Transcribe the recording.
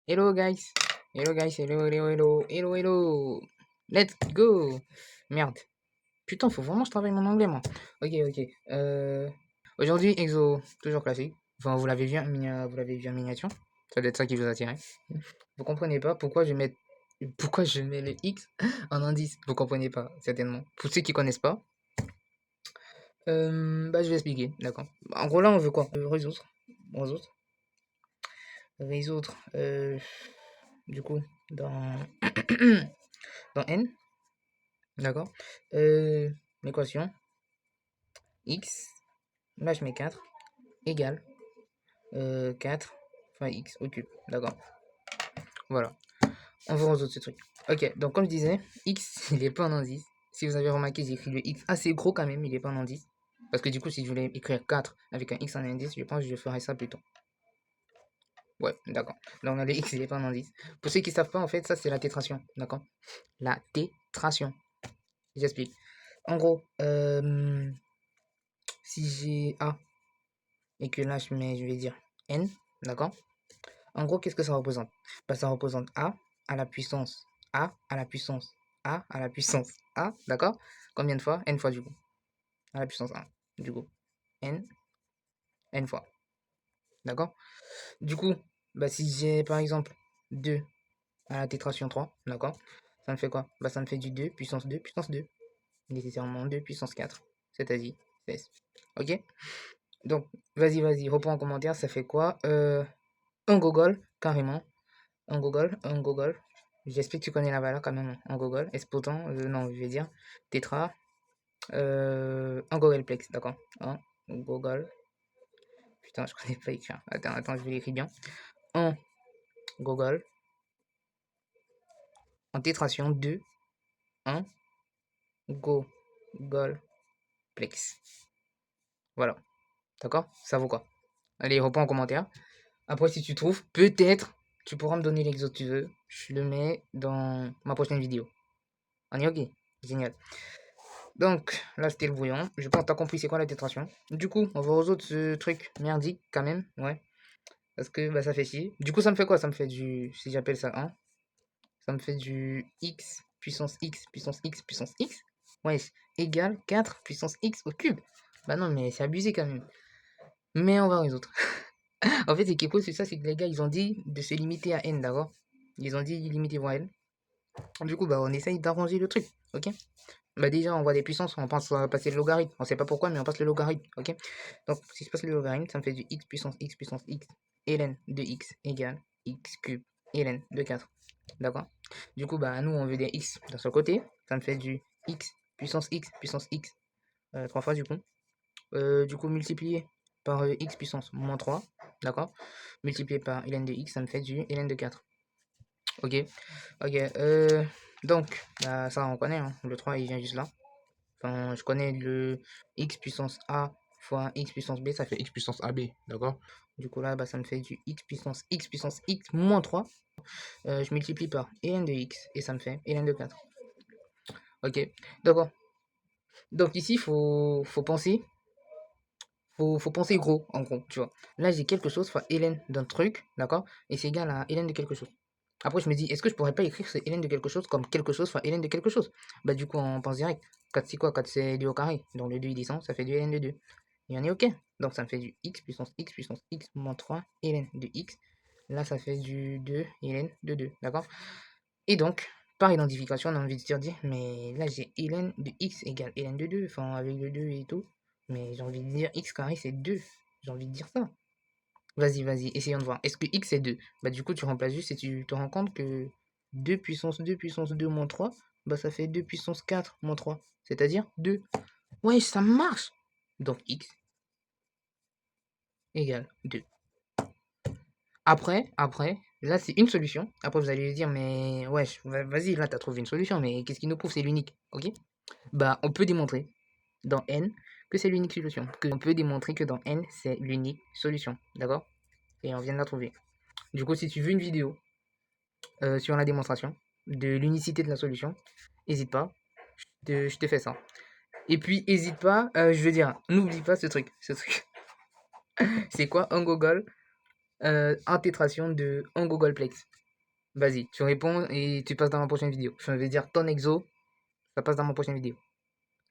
Hello guys. Hello guys. Hello, hello, hello. Hello, hello. Let's go. Merde. Putain, faut vraiment que je travaille mon anglais, moi. Ok, ok. Aujourd'hui, exo, toujours classique. Enfin, vous l'avez vu, vous l'avez vu en miniature. Ça doit être ça qui vous attirait. Vous comprenez pas pourquoi je mets le X en indice. Vous comprenez pas, certainement. Pour ceux qui connaissent pas, je vais expliquer, d'accord. En gros, là, on veut quoi? Résoudre. Résoudre. Résoudre. Du coup, dans, dans N, d'accord. L'équation x, là je mets 4, égale 4 fois x au cube, d'accord. Voilà, on va résoudre ce truc. Ok, donc comme je disais, x il est pas en indice. Si vous avez remarqué, j'ai écrit le x assez gros quand même, il est pas en indice. Parce que du coup, si je voulais écrire 4 avec un x en indice, je pense que je ferais ça plutôt. Ouais, d'accord. Donc le x il est pas en indice. Pour ceux qui savent pas, en fait, ça c'est la tétration, d'accord. La tétration. J'explique. En gros, si j'ai A et que là je vais dire N, d'accord? En gros, qu'est-ce que ça représente? Bah, ça représente A à la puissance A à la puissance A à la puissance A, d'accord? Combien de fois? N fois du coup. À la puissance 1, du coup. N, N fois, d'accord? Du coup, bah, si j'ai par exemple 2 à la tétration 3, d'accord? Ça me fait quoi? Bah, ça me fait du 2 puissance 2, nécessairement 2 puissance 4, c'est-à-dire 16. Ok? Donc, vas-y, reprends en commentaire, ça fait quoi? Un gogol, carrément. Un gogol. J'espère que tu connais la valeur quand même. Un gogol. Exposant, non, je vais dire tétra. Un gogolplex, d'accord. Un gogol. Putain, je connais pas écrire. Attends, je vais l'écrire bien. Un gogol. En tétration, 2. Un gogolplex. Voilà. D'accord? Ça vaut quoi? Allez, reprends en commentaire. Après, si tu trouves, peut-être, tu pourras me donner l'exo que tu veux. Je le mets dans ma prochaine vidéo. On est ok? Génial. Donc, là, c'était le bouillon. Je pense que t'as compris c'est quoi la tétration. Du coup, on va résoudre ce truc merdique quand même. Ouais. Parce que bah, ça fait chier. Du coup, ça me fait quoi? Ça me fait du... Si j'appelle ça 1, ça me fait du x puissance x puissance x puissance x. Ouais, égale 4 puissance x au cube. Bah non, mais c'est abusé quand même. Mais on va résoudre. En fait, ce qui est cool, c'est ça, c'est que les gars, ils ont dit de se limiter à n, d'accord? Ils ont dit limitez-vous à n. Du coup, bah, on essaye d'arranger le truc, ok? Bah déjà, on voit des puissances, on pense à passer le logarithme. On sait pas pourquoi, mais on passe le logarithme, ok? Donc, si je passe le logarithme, ça me fait du x puissance x ln de x égale x cube ln de 4. D'accord? Du coup, bah nous, on veut des x de ce côté. Ça me fait du x puissance x 3 fois du coup. Du coup, multiplié par x puissance moins 3. D'accord? Multiplié par ln de x, ça me fait du ln de 4. Ok? Ok. Donc, bah, ça, on connaît, hein. Le 3, il vient juste là. Enfin, je connais le x puissance a fois x puissance b, ça fait x puissance ab, d'accord? Du coup, là, bah, ça me fait du x puissance x moins 3. Je multiplie par ln de x et ça me fait ln de 4. Ok, d'accord. Donc ici, faut penser gros, en gros, tu vois. Là, j'ai quelque chose fois ln d'un truc, d'accord? Et c'est égal à ln de quelque chose. Après, je me dis, est-ce que je pourrais pas écrire ce ln de quelque chose comme quelque chose fois ln de quelque chose? Bah, du coup, on pense direct. 4 c'est quoi? 4 c'est 2 au carré. Donc le 2 il descend, ça fait du ln de 2. Et on est ok. Donc ça me fait du x puissance x moins 3 ln de x. Là, ça fait du 2 ln de 2. D'accord? Et donc, par identification, on a envie de se dire, mais là, j'ai ln de x égale ln de 2. Enfin, avec le 2 et tout. Mais j'ai envie de dire x carré, c'est 2. J'ai envie de dire ça. Vas-y, essayons de voir. Est-ce que x est 2? Bah du coup, tu remplaces juste et tu te rends compte que 2 puissance 2 moins 3, bah ça fait 2 puissance 4 moins 3. C'est-à-dire 2. Ouais, ça marche. Donc x égale 2. Après, là c'est une solution. Après vous allez dire, mais ouais, vas-y, là t'as trouvé une solution, mais qu'est-ce qui nous prouve c'est l'unique, ok? Bah on peut démontrer dans n que c'est l'unique solution. On peut démontrer que dans n c'est l'unique solution, d'accord? Et on vient de la trouver. Du coup, si tu veux une vidéo sur la démonstration de l'unicité de la solution, n'hésite pas, je te fais ça. Et puis, n'hésite pas, je veux dire, n'oublie pas ce truc. C'est quoi un gogol? intégration de un Googleplex. Vas-y, tu réponds et tu passes dans ma prochaine vidéo. Je vais dire ton exo, ça passe dans ma prochaine vidéo.